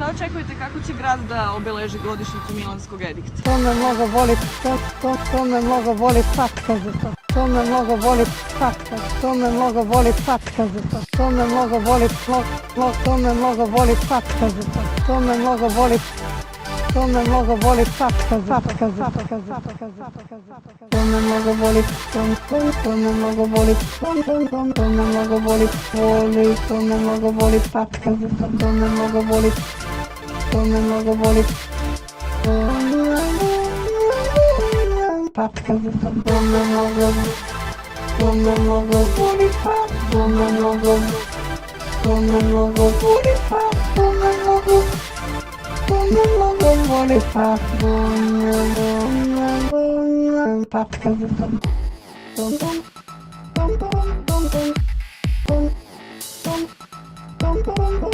Šta očekujete kako će grad da obeleži godišnjicu Milanskog edikta? To me mnogo boli, to me mnogo boli patka za to. To me mnogo boli patka, to me mnogo boli patka za to. To me mnogo boli, to me mnogo boli patka za to. To me mnogo boli, to me mnogo boli patka za to. To me mnogo boli, to me mnogo boli, to me mnogo boli, to me mnogo boli patka za to. To me mnogo boli, to me mnogo boli. Patka za to, to me mnogo boli, to me mnogo boli, to me mnogo boli, patka za to. Dum dum dum dum dum dum dum dum.